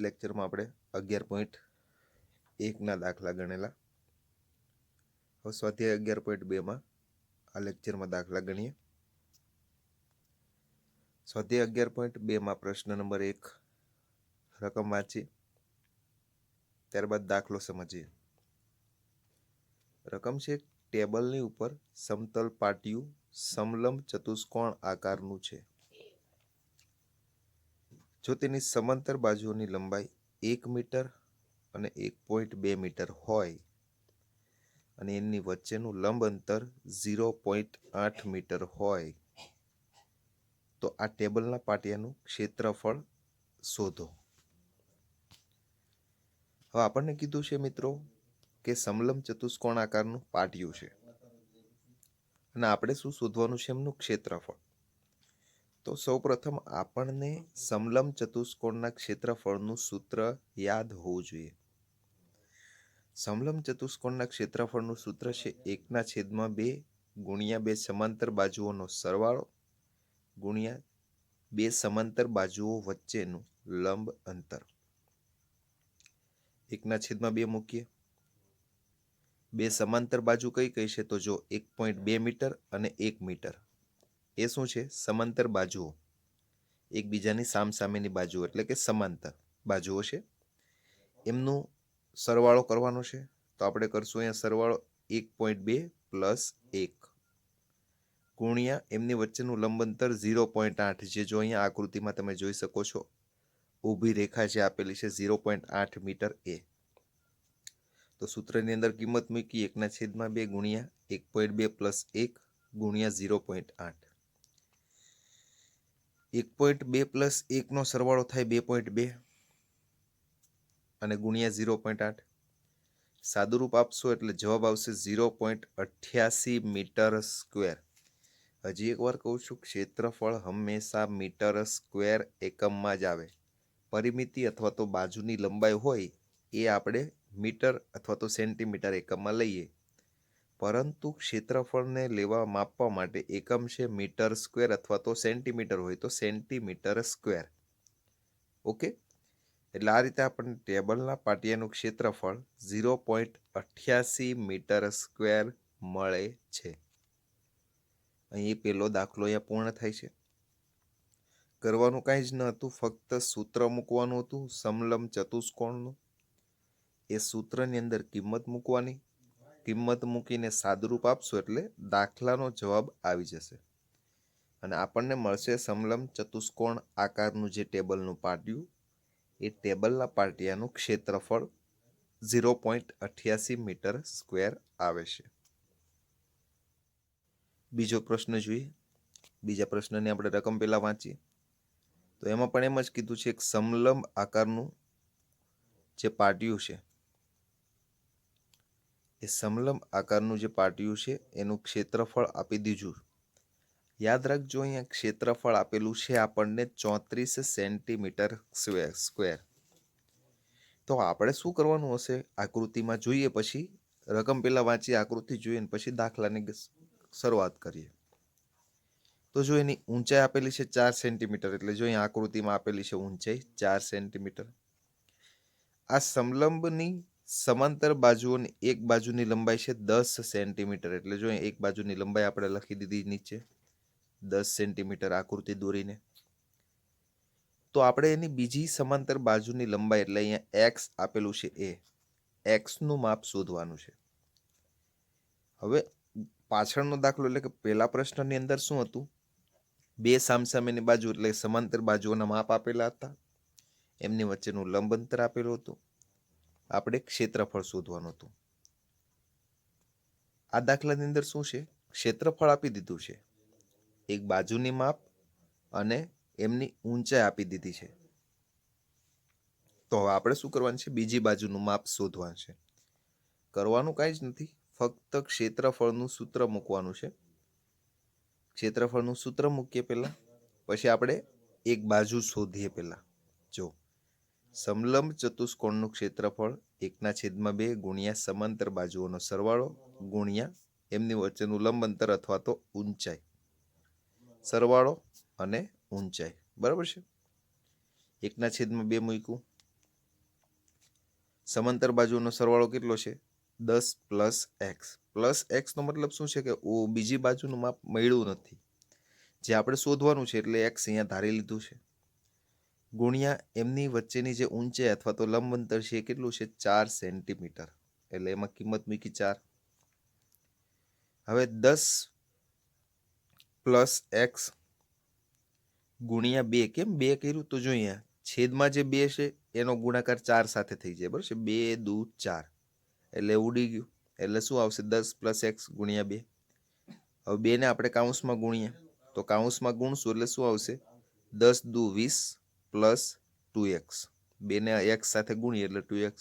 Lecture में આપણે 11.1 ના દાખલા ગણેલા। હવે સ્વાધ્યાય 11.2 માં આ લેક્ચરમાં દાખલા ગણીએ। સ્વાધ્યાય 11.2 માં પ્રશ્ન નંબર 1 રકમ વાંચી, ત્યારબાદ દાખલો સમજીએ। રકમ છે ટેબલની ઉપર સમતલ પાટિયું સમલંબ ચતુષ્કોણ આકારનું છે। જો તેની સમાંતર બાજુઓની લંબાઈ 1 મીટર અને 1.2 મીટર હોય અને એની વચ્ચેનું લંબ અંતર 0.8 મીટર હોય તો આ ટેબલના પાટિયાનું ક્ષેત્રફળ શોધો। હવે આપણને કીધું છે મિત્રો કે સમલંબ ચતુષ્કોણ આકારનું પાટિયું છે અને આપણે શું શોધવાનું છે? એમનું ક્ષેત્રફળ। તો સૌપ્રથમ આપણને સમલંબ ચતુષ્કોણના ક્ષેત્રફળનું સૂત્ર યાદ હોવું જોઈએ। સમલંબ ચતુષ્કોણના ક્ષેત્રફળનું સૂત્ર છે 1/2 ગુણ્યા બે સમાંતર બાજુઓનો સરવાળો ગુણ્યા બે સમાંતર બાજુઓ વચ્ચેનું લંબ અંતર। 1/2 મૂકીએ। બે સમાંતર બાજુ કઈ કઈ છે? તો જો 1.2 મીટર અને 1 મીટર એ શું છે? સમાંતર બાજુઓ, એકબીજાની સામસામેની બાજુઓ એટલે કે સમાંતર બાજુઓ છે। એમનું સરવાળો કરવાનો છે તો આપણે કરશું અહીંયા સરવાળો 1.2 પ્લસ 1 ગુણ્યા એમની વચ્ચેનું લંબ અંતર 0.8 જે જો અહીંયા આકૃતિમાં તમે જોઈ શકો છો ઊભી રેખા જે આપેલી છે 0.8 મીટર એ। તો સૂત્રની અંદર કિંમત મૂકી 1/2 ગુણ્યા 1.2 પ્લસ 1 ગુણ્યા 0.8। 1.2 પ્લસ 1 નો સરવાળો થાય 2.2 અને ગુણ્યા 0.8 સાદુરૂપ આપશો એટલે જવાબ આવશે 0.88 મીટર સ્ક્વેર। હજી એકવાર કહું છું, ક્ષેત્રફળ હંમેશા મીટર સ્ક્વેર એકમમાં જ આવે। પરિમિતિ અથવા તો બાજુની લંબાઈ હોય એ આપણે મીટર અથવા તો સેન્ટીમીટર એકમમાં લઈએ, પરંતુ ક્ષેત્રફળને માપવા માટે એકમ છે મીટર સ્ક્વેર અથવા તો સેન્ટીમીટર હોય તો સેન્ટીમીટર સ્ક્વેર। ઓકે, એટલે આ રીતે આપણને ટેબલના પાટિયાનું ક્ષેત્રફળ 0.88 મીટર સ્ક્વેર મળે છે। અહીં પેલો દાખલો અહીંયા પૂર્ણ થાય છે। કરવાનું કાંઈ જ ન હતું, ફક્ત સૂત્ર મૂકવાનું હતું સમલંબ ચતુષ્કોણનું। એ સૂત્રની અંદર કિંમત મૂકવાની, કિંમત મૂકીને સાદુરૂપ આપશો એટલે દાખલાનો જવાબ આવી જશે અને આપણને મળશે સમલંબ ચતુષ્કોણ આકારનું જે ટેબલનું પાટિયું, એ ટેબલના પાટિયાનું ક્ષેત્રફળ 0.88 મીટર સ્ક્વેર આવે છે। બીજો પ્રશ્ન જોઈએ। બીજા પ્રશ્નની આપણે રકમ પહેલા વાંચીએ તો એમાં પણ એમ જ કીધું છે એક સમલંબ આકારનું જે પાટિયું છે એ સમલંબ આકારનું જે પાટિયું છે એનું ક્ષેત્રફળ આપી દીધું। યાદ રાખજો અહીંયા ક્ષેત્રફળ આપેલું છે આપણને 34 સેન્ટીમીટર સ્ક્વેર। તો આપણે શું કરવાનું હશે? આકૃતિમાં જોઈએ પછી રકમ પહેલા વાંચીએ, આકૃતિ જોઈએ પછી દાખલાની શરૂઆત કરીએ। તો જો એની ઊંચાઈ આપેલી છે 4 સેન્ટીમીટર એટલે જો અહીંયા આકૃતિમાં આપેલી છે ઊંચાઈ 4 સેન્ટીમીટર। આ સમલંબની સમાંતર બાજુઓની એક બાજુની લંબાઈ છે 10 સેન્ટીમીટર એટલે જો એક બાજુની લંબાઈ આપણે લખી દીધી નીચે 10 સેન્ટીમીટર આકૃતિ દોરીને। તો આપણે એની બીજી સમાંતર બાજુની લંબાઈ એટલે અહીંયા x આપેલું છે એ x નું માપ શોધવાનું છે। હવે પાછળનો દાખલો એટલે કે પહેલા પ્રશ્નની અંદર શું હતું? બે સામસામેની બાજુ એટલે સમાંતર બાજુઓના માપ આપેલા હતા, એમની વચ્ચેનું લંબ અંતર આપેલું હતું, આપણે ક્ષેત્રફળ શોધવાનું હતું। આ દાખલાની અંદર શું છે? ક્ષેત્રફળ આપી દીધું છે, એક બાજુની માપ અને એમની ઊંચાઈ આપી દીધી છે। તો હવે આપણે શું કરવાનું છે? બીજી બાજુનું માપ શોધવાનું છે। કરવાનું કાંઈ જ નથી, ફક્ત ક્ષેત્રફળનું સૂત્ર મૂકવાનું છે। ક્ષેત્રફળનું સૂત્ર મૂકીએ પહેલા, પછી આપણે એક બાજુ શોધીએ પહેલા। જો સમલંબ ચતુષ્કોણનું ક્ષેત્રફળ 1/2 ગુણ્યા સમાંતર બાજુઓનો સરવાળો ગુણ્યા એમની વચ્ચેનું લંબ અંતર અથવા તો ઊંચાઈ, સરવાળો અને ઊંચાઈ, બરાબર છે। 1/2 મૂક્યું, સમાંતર બાજુનો સરવાળો કેટલો છે? 10 પ્લસ એક્સ. પ્લસ એક્સનો મતલબ શું છે કે બીજી બાજુનું માપ મળ્યું નથી, જે આપણે શોધવાનું છે એટલે એક્સ અહીંયા ધારી લીધું છે, ગુણ્યા એમની વચ્ચેની જે ઊંચાઈ અથવા તો લંબ અંતર છે એ કેટલું છે? 4 સેન્ટીમીટર. એટલે એમાં કિંમત મૂકી 4. હવે 10 પ્લસ એક્સ ગુણ્યા 2. કેમ 2 કર્યું? તો જો અહીંયા છેદમાં જે 2 છે એનો ગુણાકાર 4 સાથે થઈ જાય, બરાબર છે? 2 દુ 4 એટલે ઉડી ગયું. એટલે શું આવશે? 10 પ્લસ એક્સ ગુણ્યા 2. હવે 2 ને આપણે કાઉન્સમાં ગુણીએ તો કાઉન્સમાં ગુણશું એટલે શું આવશે? 10 દુ 20 પ્લસ 2x. 2 ને x સાથે ગુણીએ એટલે 2x.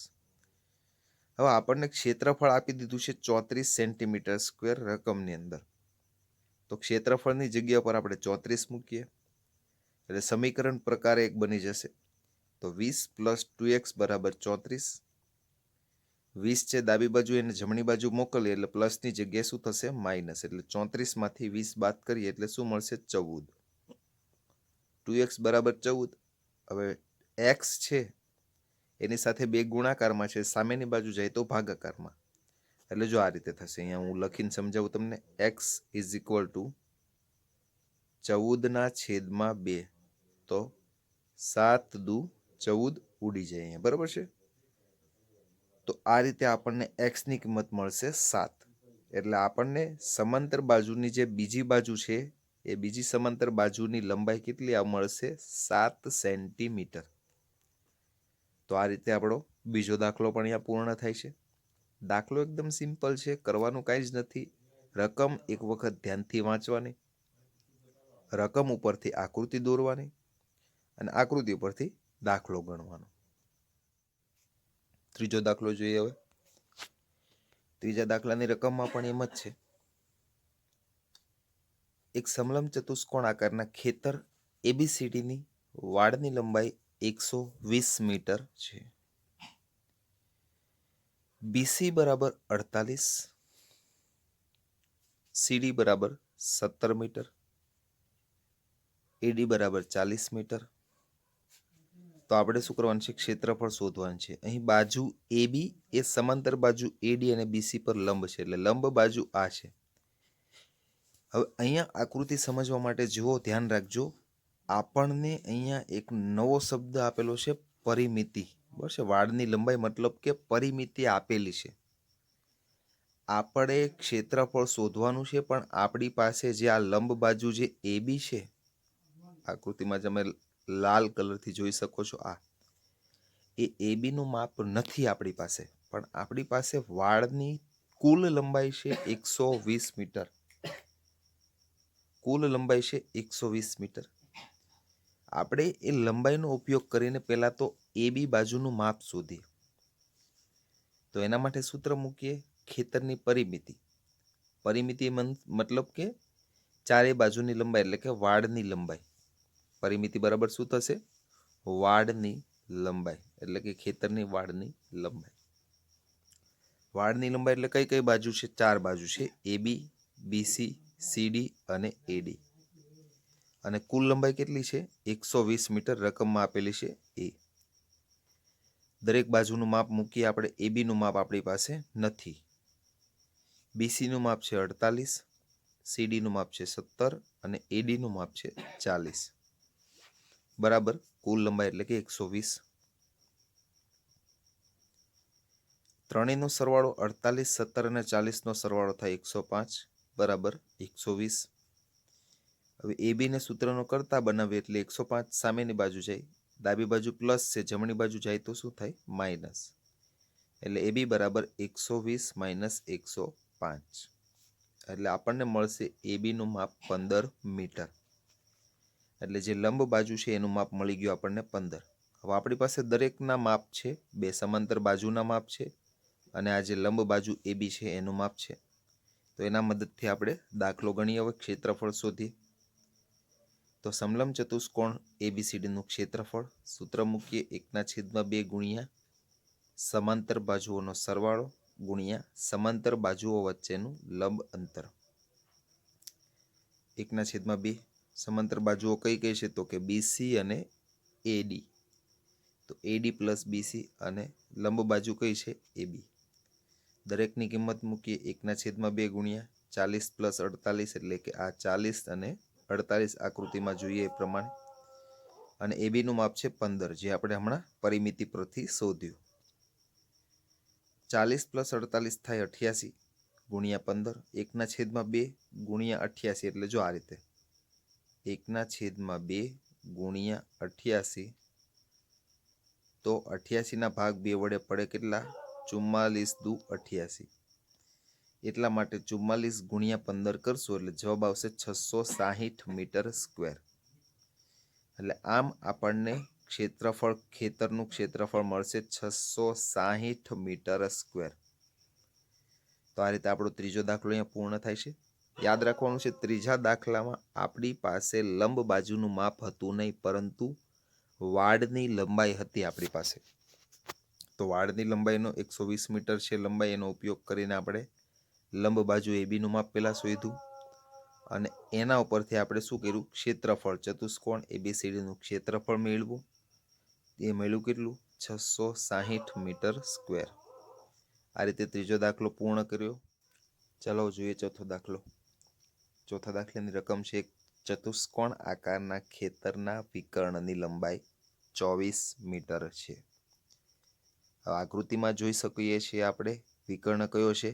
હવે આપણને ક્ષેત્રફળ આપી દીધું છે 34 સેન્ટીમીટર સ્ક્વેર રકમની અંદર. તો ક્ષેત્રફળની જગ્યા પર આપણે 34 મૂકીએ એટલે સમીકરણ પ્રકારે એક બની જશે. તો 20 પ્લસ 2x બરાબર 34. 20 છે ડાબી બાજુ એને જમણી બાજુ મોકલીએ એટલે પ્લસની જગ્યાએ શું થશે? માઇનસ. એટલે 34 માંથી 20 બાદ કરીએ એટલે શું મળશે? 14. 2x બરાબર 14. હવે x છે એની સાથે 2 ગુણાકારમાં છે, સામેની બાજુ જાય તો ભાગાકારમાં. એટલે જો આ રીતે થશે. અહીંયા હું લખીને સમજાવું તમને. x is equal to 14/2. તો 7 દુ 14 ઉડી જાય અહીંયા, બરાબર છે? તો આ રીતે આપણને x ની કિંમત મળશે 7. એટલે આપણને સમાંતર બાજુની જે બીજી બાજુ છે એ બીજી સમાંતર બાજુની લંબાઈ કેટલી આ મળશે? 7 સેન્ટીમીટર. તો આ રીતે આપણો બીજો દાખલો પણ અહીંયા પૂર્ણ થાય છે. દાખલો એકદમ સિમ્પલ છે, કરવાનું કાંઈ જ નથી. રકમ એક વખત ધ્યાનથી વાંચવાની, રકમ ઉપરથી આકૃતિ દોરવાની અને આકૃતિ ઉપરથી દાખલો ગણવાનો. ત્રીજો દાખલો જોઈએ હવે. ત્રીજા દાખલાની રકમમાં પણ એમ જ છે. એક સમલંબ ચતુષ્કોણ આકારના ખેતર ABCDની વાડની લંબાઈ 120 મીટર છે. BC બરાબર 48, CD બરાબર 17 મીટર, AD બરાબર 40 મીટર. તો આપણે શું કરવાનું છે? ક્ષેત્રફળ શોધવાનું છે. અહીં બાજુ AB એ સમાંતર બાજુ AD અને BC પર લંબ છે, એટલે લંબ બાજુ આ છે. હવે અહીંયા આકૃતિ સમજવા માટે જુઓ, ધ્યાન રાખજો. આપણને અહીંયા એક નવો શબ્દ આપેલો છે, પરિમિતિ. બરાબર છે? વાડની લંબાઈ મતલબ કે પરિમિતિ આપેલી છે. આપણે ક્ષેત્રફળ શોધવાનું છે, પણ આપણી પાસે જે આ લંબ બાજુ જે AB છે, આકૃતિમાં તમે લાલ કલરથી જોઈ શકો છો, આ એ AB નું માપ નથી આપણી પાસે, પણ આપણી પાસે વાડની કુલ લંબાઈ છે 120 મીટર. કુલ લંબાઈ છે 120 મીટર. આપણે એ લંબાઈનો ઉપયોગ કરીને પહેલા તો AB બાજુનું માપ શોધીએ. તો એના માટે સૂત્ર મૂકીએ, ખેતરની પરિમિતિ. પરિમિતિ મતલબ કે ચારે બાજુની લંબાઈ, એટલે કે વાડની લંબાઈ. પરિમિતિ બરાબર શું થશે? વાડની લંબાઈ, એટલે કે ખેતરની વાડની લંબાઈ. વાડની લંબાઈ એટલે કઈ કઈ બાજુ છે? 4 બાજુ છે, AB, BC, CD અને AD. અને કુલ લંબાઈ કેટલી છે? 120 મીટર રકમમાં આપેલી છે એ. દરેક બાજુનું માપ મૂકીએ આપણે. AB નું માપ આપણી પાસે નથી. BC નું માપ છે 48, CD નું માપ છે 17 અને AD નું માપ છે 40. બરાબર કુલ લંબાઈ એટલે કે 120. ત્રણેયનો સરવાળો 48, 17 અને 40 નો સરવાળો થાય 105 બરાબર 120. હવે AB ને સૂત્રનો કરતા બનાવીએ એટલે 105 સામેની બાજુ જાય, ડાબી બાજુ પ્લસ છે, જમણી બાજુ જાય તો શું થાય? માઇનસ. એટલે AB બરાબર 120 માઇનસ 105. એટલે આપણને મળશે AB નું માપ 15 મીટર. એટલે જે લંબ બાજુ છે એનું માપ મળી ગયું આપણને 15. હવે આપણી પાસે દરેકના માપ છે, બે સમાંતર બાજુના માપ છે અને આ જે લંબ બાજુ AB છે એનું માપ છે. તો એના મદદથી આપણે દાખલો ગણીએ. હવે ક્ષેત્રફળ શોધીએ. તો સમલંબ ચતુષ્કોણ ABCD નું ક્ષેત્રફળ સૂત્ર મૂકીએ, 1/2 ગુણ્યા સમાંતર બાજુઓનો સરવાળો ગુણ્યા સમાંતર બાજુઓ વચ્ચેનું લંબ અંતર. 1/2. સમાંતર બાજુઓ કઈ કઈ છે? તો કે BC અને AD. તો AD પ્લસ BC અને લંબ બાજુ કઈ છે AB. દરેકની કિંમત મૂકીએ 1/2 ગુણ્યા 40 પ્લસ 48 એટલે કે આ 40 અને 48 આકૃતિમાં જોઈએ એ પ્રમાણે. અને AB નું માપ છે 15 જે આપણે હમણાં પરિમિતિ પરથી શોધ્યું. 40 પ્લસ 48 થાય 88 ગુણ્યા 15 1/2 ગુણ્યા 88 એટલે જો આ રીતે 1/2 ગુણ્યા 88 તો 88 ના ભાગ 2 વડે પડે કેટલા 44 દુ 88 એટલા માટે 44 ગુણ્યા 15 કરશો એટલે જવાબ આવશે 660 મીટર સ્ક્વેર. એટલે આમ આપણને ક્ષેત્રફળ ખેતરનું ક્ષેત્રફળ મળશે 660 મીટર સ્ક્વેર. તો આ રીતે આપણો ત્રીજો દાખલો અહીંયા પૂર્ણ થાય છે. યાદ રાખવાનું છે ત્રીજા દાખલામાં આપણી પાસે લંબ બાજુનું માપ હતું નહીં પરંતુ વાડની લંબાઈ હતી આપણી પાસે. તો વાડની લંબાઈનો 120 મીટર છે લંબાઈ, એનો ઉપયોગ કરીને આપણે લંબ બાજુ AB નું માપ પહેલા શોધ્યું અને એના ઉપરથી આપણે શું કર્યું ક્ષેત્રફળ ચતુષ્કોણ ABCD નું ક્ષેત્રફળ મેળવ્યું. એ મળ્યું કેટલું 660 મીટર સ્ક્વેર. આ રીતે ત્રીજો દાખલો પૂર્ણ કર્યો. ચાલો જોઈએ ચોથો દાખલો. ચોથા દાખલાની રકમ છે ચતુષ્કોણ આકારના ખેતરના વિકર્ણની લંબાઈ 24 મીટર છે. આકૃતિમાં જોઈ શકીએ છીએ આપણે વિકર્ણ કયો છે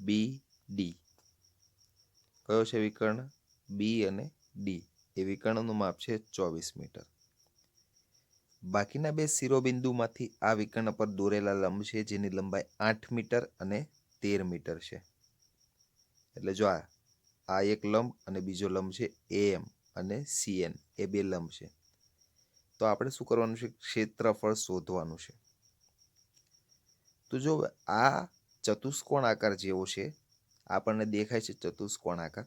BD. કયો છે વિકર્ણ B અને D. એ વિકર્ણનું માપ છે 24 મીટર. બાકીના બે શિરોબિંદુમાંથી આ વિકર્ણ પર દોરેલા લંબ છે જેની લંબાઈ 8 મીટર અને 13 મીટર છે. એટલે જો આ એક લંબ અને બીજો લંબ છે AM અને CN, એ બે લંબ છે. તો આપણે શું કરવાનું છે ક્ષેત્રફળ શોધવાનું છે. તો જો આ ચતુષ્કોણ આકાર જેવો છે આપણને દેખાય છે ચતુષ્કોણ આકાર,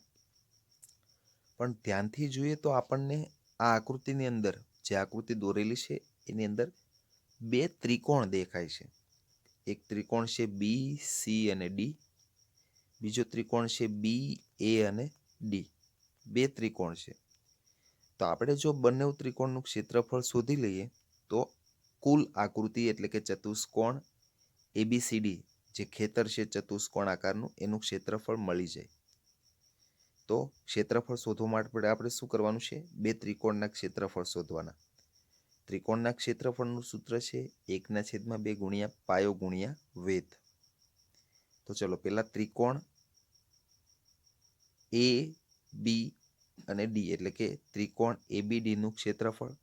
પણ ધ્યાનથી જોઈએ તો આપણને આ આકૃતિની અંદર જે આકૃતિ દોરેલી છે એની અંદર બે ત્રિકોણ દેખાય છે. એક ત્રિકોણ છે BC અને D, બીજો ત્રિકોણ છે BA અને D. બે ત્રિકોણ છે. તો આપણે જો બંને ત્રિકોણનું ક્ષેત્રફળ શોધી લઈએ તો કુલ આકૃતિ એટલે કે ચતુષ્કોણ ABCD જે ખેતર છે ચતુષ્કોણ આકારનું એનું ક્ષેત્રફળ મળી જાય. તો ક્ષેત્રફળ શોધવા માટે આપણે શું કરવાનું છે બે ત્રિકોણના ક્ષેત્રફળ શોધવાના. ત્રિકોણના ક્ષેત્રફળનું સૂત્ર છે 1/2 ગુણ્યા પાયો ગુણ્યા વેધ. તો ચલો પહેલા ત્રિકોણ AB અને D એટલે કે ત્રિકોણ ABD નું ક્ષેત્રફળ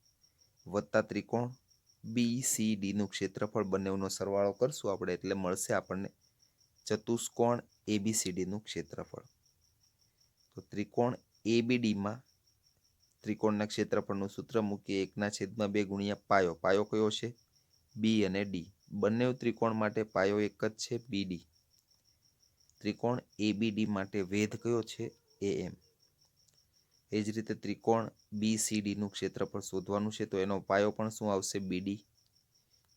વત્તા ત્રિકોણ BCD નું ક્ષેત્રફળ બંનેનો સરવાળો કરશું આપણે એટલે મળશે આપણને ચતુષ્કોણ ABCD નું ક્ષેત્રફળ. તો ત્રિકોણ ABD માં ત્રિકોણના ક્ષેત્રફળનું સૂત્ર મૂકીએ 1/2 ગુણ્યા પાયો. પાયો કયો છે B અને D. બંને ત્રિકોણ માટે પાયો એક જ છે BD. ત્રિકોણ ABD માટે વેધ કયો છે AM. એ જ રીતે ત્રિકોણ BCD નું ક્ષેત્રફળ શોધવાનું છે તો એનો પાયો પણ શું આવશે BD.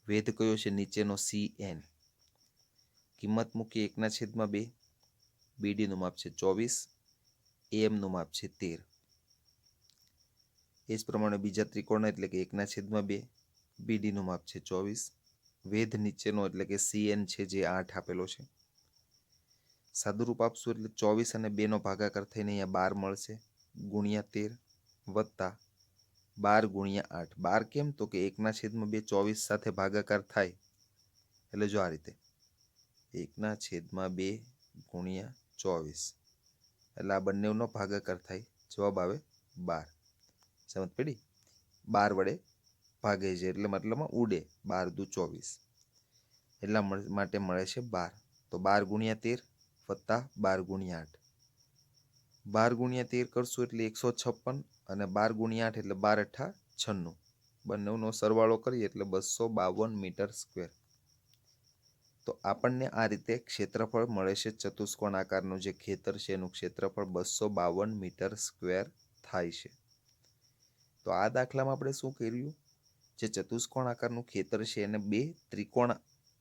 વેધ કયો છે નીચેનો CN. કિંમત મૂકીએ 1/2. BD નું માપ છે 24, AM નું માપ છે 13. એ જ પ્રમાણે બીજા ત્રિકોણ એટલે કે 1/2 BD નું માપ છે 24, વેધ નીચેનો એટલે કે CN છે જે 8 આપેલો છે. સાદુરૂપ આપશું એટલે 24 અને 2 નો ભાગાકાર થઈને અહીંયા 12 મળશે ગુણ્યા 13 વત્તા 12 ગુણ્યા 8. 12 કેમ તો કે 1/2 24 સાથે ભાગાકાર થાય એટલે જો આ રીતે 1/2 ગુણ્યા 24 એટલે આ બંનેનો ભાગાકાર થાય જવાબ આવે 12. સમજ પડી? 12 વડે ભાગે છે એટલે મતલબમાં ઉડે 12 દુ 24 એટલા માટે મળે છે 12. તો 12 ગુણ્યા 13 વત્તા 12 ગુણ્યા 8. 12 ગુણ્યા 13 કરશું એટલે 156 અને 12 ગુણ્યા 8 એટલે 12 × 96. બંનેનો સરવાળો કરીએ એટલે 252 મીટર સ્ક્વેર. તો આપણને આ રીતે ક્ષેત્રફળ મળે છે ચતુષ્કોણ આકારનું જે ખેતર છે એનું ક્ષેત્રફળ 252 મીટર સ્ક્વેર થાય છે. તો આ દાખલામાં આપણે શું કર્યું જે ચતુષ્કોણ આકારનું ખેતર છે એને બે ત્રિકોણ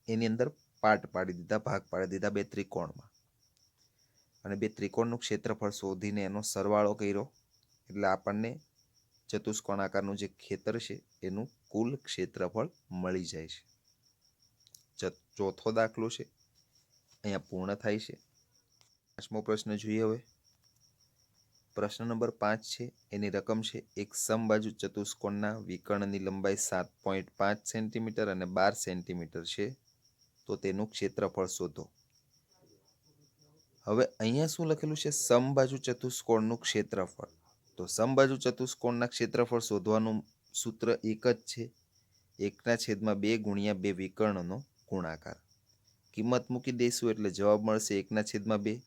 એની અંદર પાર્ટ પાડી દીધા, ભાગ પાડી દીધા બે ત્રિકોણમાં, અને બે ત્રિકોણનું ક્ષેત્રફળ શોધીને એનો સરવાળો કર્યો એટલે આપણને ચતુષ્કોણ આકારનું જે ખેતર છે એનું કુલ ક્ષેત્રફળ મળી જાય છે. ચોથો દાખલો છે અહીંયા પૂર્ણ થાય છે. 5મો પ્રશ્ન જોઈએ હવે. પ્રશ્ન નંબર 5 છે એની રકમ છે એક સમબાજુ ચતુષ્કોણના વિકર્ણની લંબાઈ 7.5 સેન્ટીમીટર અને 12 સેન્ટીમીટર છે, તો તેનું ક્ષેત્રફળ શોધો. હવે અહીંયા શું લખેલું છે? સમબાજુ ચતુષ્કોણનું ક્ષેત્રફળ. તો સમબાજુ ચતુષ્કોણના ક્ષેત્રફળ શોધવાનું સૂત્ર એક જ છે, 1/2 ગુણ્યા 2 વિકર્ણનો ગુણાકાર. કિંમત મૂકી દઈશું એટલે જવાબ મળશે 1/2.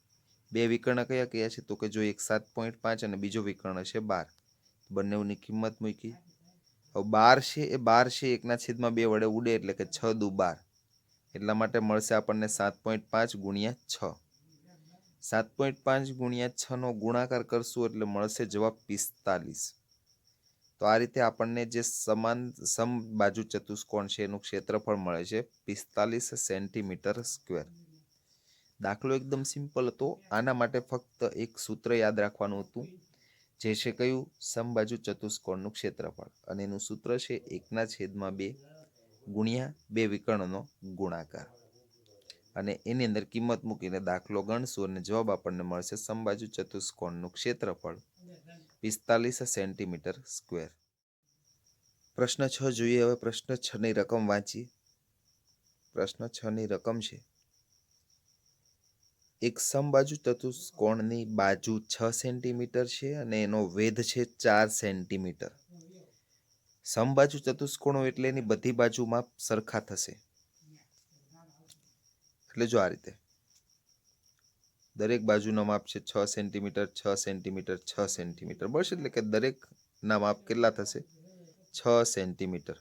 બે વિકર્ણ કયા કયા છે? તો કે જો એક 7.5 અને બીજો વિકર્ણ છે 12. બંનેની કિંમત મૂકી. હવે 12 છે એ 12 છે 1/2 વડે ઉડે એટલે કે 6 દુ 12. એટલા માટે મળશે આપણને 7.5 ગુણ્યા 6. 7.5 ગુણ્યા 6 નો ગુણાકાર કરશું એટલે મળશે જવાબ 45. તો આ રીતે આપણને જે સમબાજુ ચતુષ્કોણ છે એનું ક્ષેત્રફળ મળે છે 45 સેન્ટીમીટર સ્ક્વેર. દાખલો એકદમ સિમ્પલ હતો. આના માટે ફક્ત એક સૂત્ર યાદ રાખવાનું હતું, જે છે કયું? સમબાજુ ચતુષ્કોણનું ક્ષેત્રફળ, અને એનું સૂત્ર છે 1/2 ગુણ્યા 2 વિકર્ણનો ગુણાકાર. અને એની અંદર કિંમત મૂકીને દાખલો ગણશું અને જવાબ આપણને મળશે સમબાજુ ચતુષ્કોણનું ક્ષેત્રફળ 45 સેન્ટીમીટર સ્ક્વેર. પ્રશ્ન 6 જોઈએ હવે. પ્રશ્ન 6 ની રકમ વાંચીએ. પ્રશ્ન 6 ની રકમ છે એક સમબાજુ ચતુષ્કોણની બાજુ 6 સેન્ટીમીટર છે અને એનો વેધ છે 4 સેન્ટીમીટર. સમબાજુ ચતુષ્કોણો એટલે એની બધી બાજુ માપ સરખા થશે. એટલે જો આ રીતે દરેક બાજુનો માપ છે 6 સેન્ટીમીટર, 6 સેન્ટીમીટર, 6 સેન્ટીમીટર. બસ એટલે કે દરેકના માપ કેટલા થશે? 6 સેન્ટીમીટર.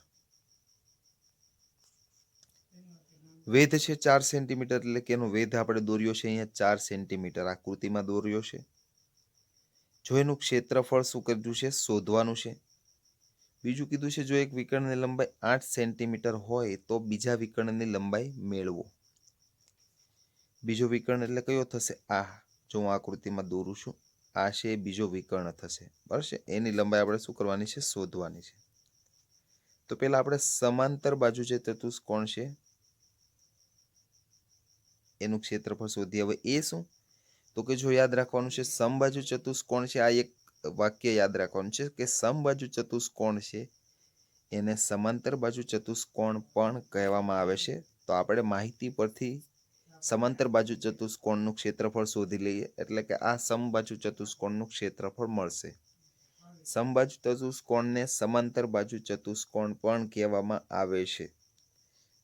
વેધ છે 4 સેન્ટીમીટર એટલે કે એનો વેધ આપણે દોર્યો છે અહીંયા 4 સેન્ટીમીટર આકૃતિમાં દોર્યો છે. જો એનું ક્ષેત્રફળ શું કર્યું છે? શોધવાનું છે. બીજું કીધું છે જો એક વિકર્ણની લંબાઈ 8 સેન્ટીમીટર હોય તો બીજા વિકર્ણની લંબાઈ મેળવો. બીજો વિકર્ણ એટલે કયો થશે? આ જો હું આકૃતિમાં દોરું છું, આ છે બીજો વિકર્ણ થશે. બરાબર છે? એની લંબાઈ આપણે શું કરવાની છે? શોધવાની છે. તો પહેલા આપણે સમાંતર બાજુ જે ચતુષ્કોણ છે એનું ક્ષેત્રફળ શોધીએ. હવે એ શું? તો કે જો યાદ રાખવાનું છે સમબાજુ ચતુષ્કોણ છે, આ એક વાક્ય યાદ રાખવાનું છે કે સમબાજુ ચતુષ્કોણ છે એને સમાંતર બાજુ ચતુષ્કોણ પણ કહેવામાં આવે છે. તો આપણે માહિતી પરથી સમાંતર બાજુ ચતુષ્કોણનું ક્ષેત્રફળ શોધી લઈએ એટલે કે આ સમબાજુ ચતુષ્કોણનું ક્ષેત્રફળ મળશે. સમબાજુ ચતુષ્કોણને સમાંતર બાજુ ચતુષ્કોણ પણ કહેવામાં આવે છે.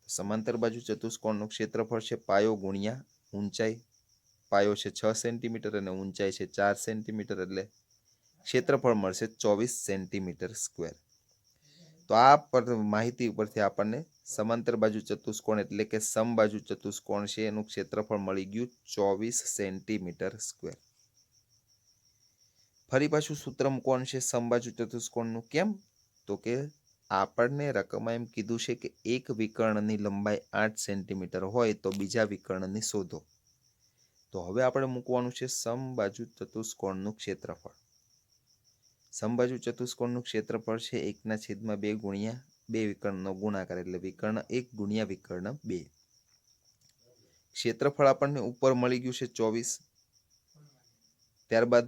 સમાંતર બાજુ ચતુષ્કોણનું ક્ષેત્રફળ છે પાયો ગુણ્યા ઊંચાઈ. પાયો છે 6 સેન્ટીમીટર અને ઊંચાઈ છે 4 સેન્ટીમીટર એટલે ક્ષેત્રફળ મળશે 24 સેન્ટીમીટર સ્ક્વેર. તો આ માહિતી ઉપરથી આપણને સમાંતર બાજુ ચતુષ્કોણ એટલે કે સમબાજુ ચતુષ્કોણ છે એનું ક્ષેત્રફળ મળી ગયું 24 સેન્ટીમીટર સ્ક્વેર. ફરી પાછું સૂત્ર મૂકવાનું છે સમબાજુ ચતુષ્કોણનું. કેમ? તો કે આપણને રકમમાં એમ કીધું છે કે એક વિકર્ણની લંબાઈ 8 સેન્ટીમીટર હોય તો બીજા વિકર્ણની શોધો. તો હવે આપણે મૂકવાનું છે સમબાજુ ચતુષ્કોણનું ક્ષેત્રફળ. સમબાજુ ચતુષ્કોણનું ક્ષેત્રફળ છે 1/2 ગુણ્યા 2 વિકર્ણનો ગુણાકાર એટલે વિકર્ણ 1 ગુણ્યા વિકર્ણ 2. ક્ષેત્રફળ આપણને ઉપર મળી ગયું છે 24. ત્યારબાદ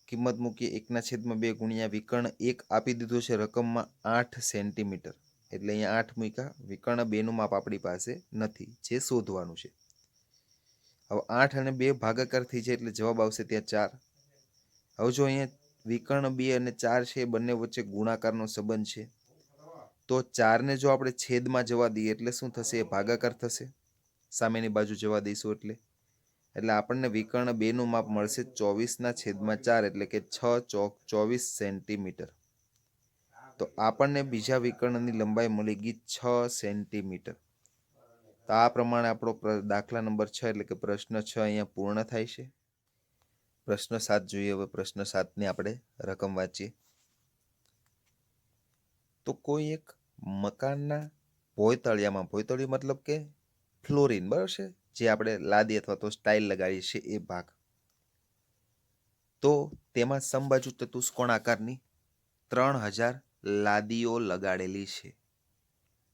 કિંમત મૂકીએ 1/2 ગુણ્યા વિકર્ણ 1 આપી દીધો છે રકમમાં 8 સેન્ટીમીટર એટલે અહીંયા 8 મૂક્યા. વિકર્ણ 2 નું માપ આપણી પાસે નથી, જે શોધવાનું છે. હવે 8 અને 2 ભાગાકાર થઈ જાય એટલે જવાબ આવશે ત્યાં 4. હવે જો અહીંયા વિકર્ણ 2 અને 4 છે બંને વચ્ચે ગુણાકારનો સંબંધ છે, તો 4 ને જો આપણે છેદમાં જવા દઈએ એટલે શું થશે? એ ભાગાકાર થશે. સામેની બાજુ જવા દઈશું એટલે આપણને વિકર્ણ 2 નું માપ મળશે 24/4 એટલે કે 6 ચોક 24 સેન્ટીમીટર. તો આપણને બીજા વિકર્ણની લંબાઈ મળી ગઈ 6 સેન્ટીમીટર. તો આ પ્રમાણે આપણો દાખલા નંબર 6 એટલે કે પ્રશ્ન 6 અહીંયા પૂર્ણ થાય છે. પ્રશ્ન 7 જોઈએ હવે. પ્રશ્ન 7 ની આપણે રકમ વાંચીએ. તો કોઈ એક મકાનના ભોયતળિયામાં, ભોયતળિયું મતલબ કે ફ્લોરિન, બરાબર છે, જે આપણે લાદી અથવા તો સ્ટાઇલ લગાડીએ છીએ એ ભાગ, તો તેમાં સમબાજુ ચતુષ્કોણ આકારની 3000 લાદીઓ લગાડેલી છે.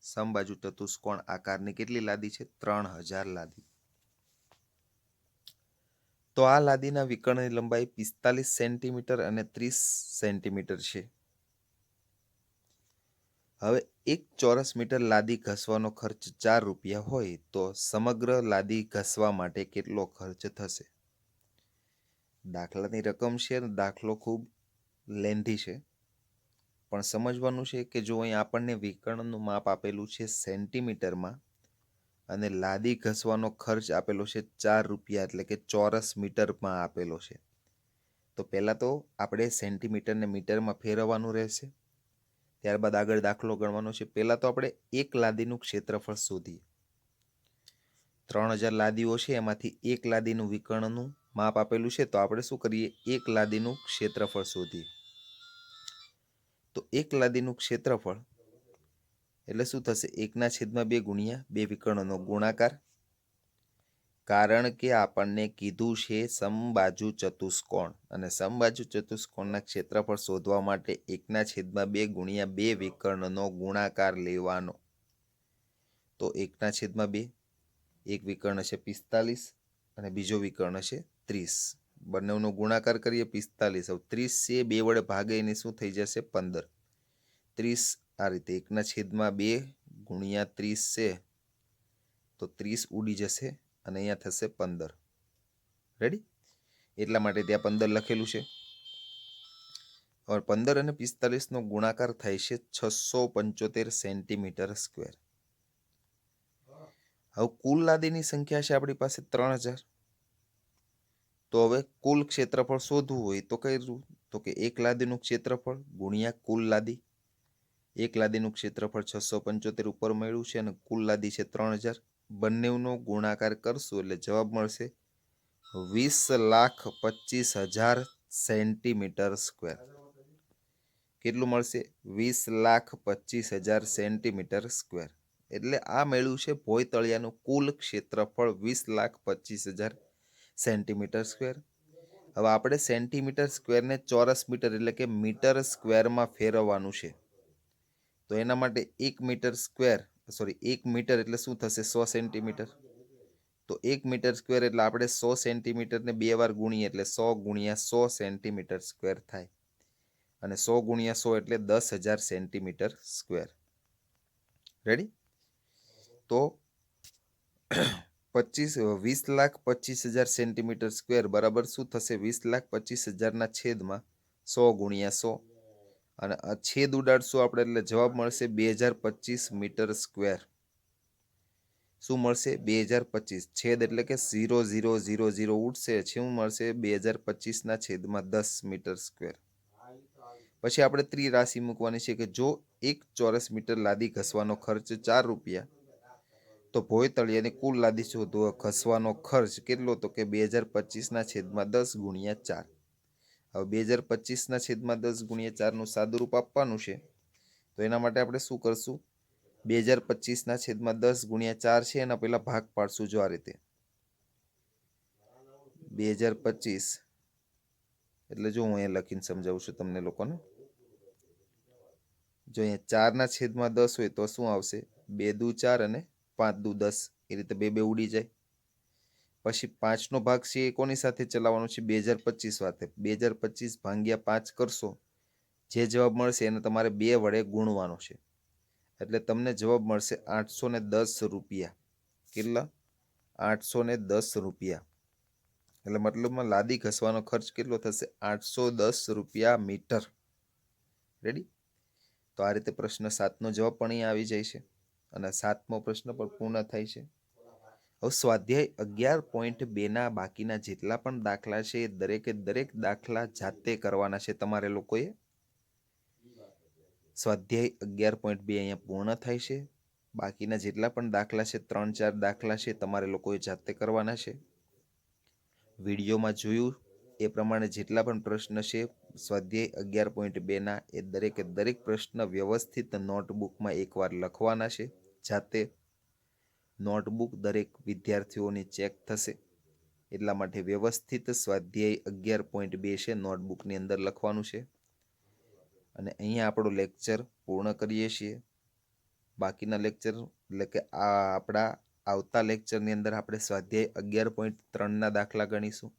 સમબાજુ ચતુષ્કોણ આકારની કેટલી લાદી છે? 3000 લાદી. તો આ લાદીના વિકર્ણની લંબાઈ 45 સેન્ટીમીટર અને 30 સેન્ટીમીટર છે. હવે 1 ચોરસ મીટર લાદી ઘસવાનો ખર્ચ 4 રૂપિયા હોય તો સમગ્ર લાદી ઘસવા માટે કેટલો ખર્ચ થશે? દાખલાની રકમ છે અને દાખલો ખૂબ લેન્ધી છે, પણ સમજવાનું છે કે જો અહીં આપણને વિકર્ણનું માપ આપેલું છે સેન્ટીમીટરમાં અને લાદી ઘસવાનો ખર્ચ આપેલો છે 4 રૂપિયા, એટલે કે ચોરસ મીટરમાં આપેલો છે, તો પહેલાં તો આપણે સેન્ટીમીટરને મીટરમાં ફેરવવાનું રહેશે. ત્યારબાદ આગળ દાખલો ગણવાનો છે. પહેલાં તો આપણે એક લાદીનું ક્ષેત્રફળ શોધીએ. 3000 લાદીઓ છે, એમાંથી એક લાદીનું વિકર્ણનું માપ આપેલું છે, તો આપણે શું કરીએ? એક લાદીનું ક્ષેત્રફળ શોધીએ. તો એક લાદીનું ક્ષેત્રફળ એટલે શું થશે? 1/2 ગુણ્યા 2 વિકર્ણનો ગુણાકાર. કારણ કે આપણને કીધું છે સમબાજુ ચતુષ્કોણ, અને સમબાજુ ચતુષ્કોણના ક્ષેત્રફળ શોધવા માટે 1/2 ગુણ્યા 2 વિકર્ણનો ગુણાકાર લેવાનો. તો 1/2, એક વિકર્ણ છે 45 અને બીજો વિકર્ણ છે 30. બંનેનો ગુણાકાર કરીએ 45. હવે 30 છે 2 વડે ભાગે એની શું થઈ જશે? 15. 30 આ રીતે 1/2 ગુણ્યા 30 છે, તો 30 ઉડી જશે અને અહીંયા થશે 15. રેડી? એટલા માટે ત્યાં 15 લખેલું છે. હવે 15 અને 45નો ગુણાકાર થાય છે 675 સેન્ટીમીટર સ્ક્વેર. હવે કુલ લાદીની સંખ્યા છે આપણી પાસે 3000. તો હવે કુલ ક્ષેત્રફળ શોધવું હોય તો કઈ રીતે? તો કે એક લાદીનું ક્ષેત્રફળ ગુણ્યા કુલ લાદી. એક લાદીનું ક્ષેત્રફળ 675 ઉપર મળ્યું છે અને કુલ લાદી છે 3000. બંનેનો ગુણાકાર કરશું એટલે જવાબ મળશે 20,25,000 સેન્ટીમીટર સ્ક્વેર. કેટલું મળશે? 20,25,000 સેન્ટીમીટર સ્ક્વેર. એટલે આ મળ્યું છે ભોયતળિયાનું કુલ ક્ષેત્રફળ 20,25,000 સેન્ટીમીટર સ્ક્વેર. હવે આપણે સેન્ટીમીટર સ્ક્વેરને ચોરસ મીટર એટલે કે મીટર સ્ક્વેરમાં ફેરવવાનું છે. તો એના માટે 1 મીટર એટલે શું થશે? 100 સેન્ટીમીટર. તો 1 મીટર સ્ક્વેર એટલે આપણે 100 સેન્ટીમીટરને 2 વાર ગુણીએ એટલે 100 ગુણ્યા 100 સેન્ટીમીટર સ્ક્વેર થાય. અને 100 ગુણ્યા 100 એટલે 10,000 સેન્ટીમીટર સ્ક્વેર. રેડી? તો 20,25,000 સેન્ટીમીટર સ્ક્વેર બરાબર શું થશે? 20,25,000 છેદમાં 100 ગુણ્યા 100, અને આ છેદ ઉડાડશું આપણે એટલે જવાબ મળશે 2025 મીટર સ્ક્વેર. શું મળશે? 2025. છેદ એટલે કે 0,0,0,0 ઉડશે, શું મળશે? 2025 છેદમાં 10 મીટર સ્ક્વેર. પછી આપણે ત્રિરાશિ મૂકવાની છે કે જો 1 ચોરસ મીટર લાદી ઘસવાનો ખર્ચ 4 રૂપિયા, તો ભોયતળિયાની કુલ લાદી શોધવા ઘસવાનો ખર્ચ કેટલો? તો કે 2025 છેદમાં 10 ગુણ્યા 4. હવે 2025 છેદમાં 10 ગુણ્યા 4નું સાદુરૂપ આપવાનું છે. તો એના માટે આપણે શું કરશું? 2025 છેદમાં 10 ગુણ્યા 4 છે, એના પહેલા ભાગ પાડશું. જો આ રીતે 2025 એટલે જો હું અહીંયા લખીને સમજાવું છું તમને લોકોને. જો અહીંયા 4 છેદમાં 10 હોય તો શું આવશે? 2 દુ 4 અને 5 દુ 10, એ રીતે 2 ઉડી જાય. પછી 5નો ભાગ છે એ કોની સાથે ચલાવવાનો છે? 2025 સાથે. 2025 ભાગ્યા 5 કરશો, જે જવાબ મળશે એને તમારે 2 વડે ગુણવાનો છે. એટલે તમને જવાબ મળશે 810 રૂપિયા. કેટલા? 810 રૂપિયા. એટલે મતલબમાં લાદી ઘસવાનો ખર્ચ કેટલો થશે? 810 રૂપિયા મીટર. રેડી? તો આ રીતે પ્રશ્ન 7નો જવાબ પણ અહીંયા આવી જાય છે અને 7મો પ્રશ્ન પણ પૂર્ણ થાય છે. હવે સ્વાધ્યાય 11.2ના બાકીના જેટલા પણ દાખલા છે એ દરેકે દરેક દાખલા જાતે કરવાના છે તમારે લોકોએ. સ્વાધ્યાય 11.2 અહીંયા પૂર્ણ થાય છે. બાકીના જેટલા પણ દાખલા છે 3-4 દાખલા છે તમારે લોકોએ જાતે કરવાના છે. વિડીયોમાં જોયું એ પ્રમાણે જેટલા પણ પ્રશ્ન છે સ્વાધ્યાય 11.2ના એ દરેકે દરેક પ્રશ્ન વ્યવસ્થિત નોટબુકમાં એકવાર લખવાના છે જાતે. નોટબુક દરેક વિદ્યાર્થીઓની ચેક થશે, એટલા માટે વ્યવસ્થિત સ્વાધ્યાય 11.2 છે નોટબુકની અંદર લખવાનું છે. અને અહીંયા આપણો લેક્ચર પૂર્ણ કરીએ છીએ. બાકીના લેક્ચર એટલે કે આ આપણા આવતા લેક્ચરની અંદર આપણે સ્વાધ્યાય 11.3ના દાખલા ગણીશું.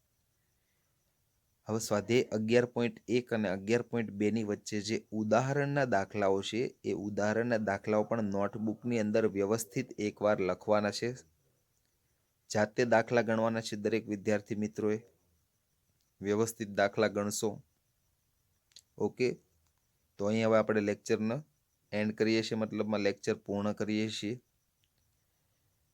હવે સ્વાધ્યાય 11.1 અને 11.2ની વચ્ચે જે ઉદાહરણના દાખલાઓ છે એ ઉદાહરણના દાખલાઓ પણ નોટબુકની અંદર વ્યવસ્થિત એકવાર લખવાના છે. જાતે દાખલા ગણવાના છે દરેક વિદ્યાર્થી મિત્રોએ. વ્યવસ્થિત દાખલા ગણશો. ઓકે, તો અહીં હવે આપણે લેક્ચરને એન્ડ કરીએ છીએ, મતલબમાં લેક્ચર પૂર્ણ કરીએ છીએ.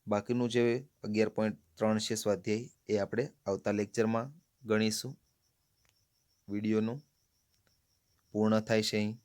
બાકીનું જે 11.3 છે સ્વાધ્યાય એ આપણે આવતા લેક્ચરમાં ગણીશું. વિડીયોનું પૂર્ણ થાય છે અહીં.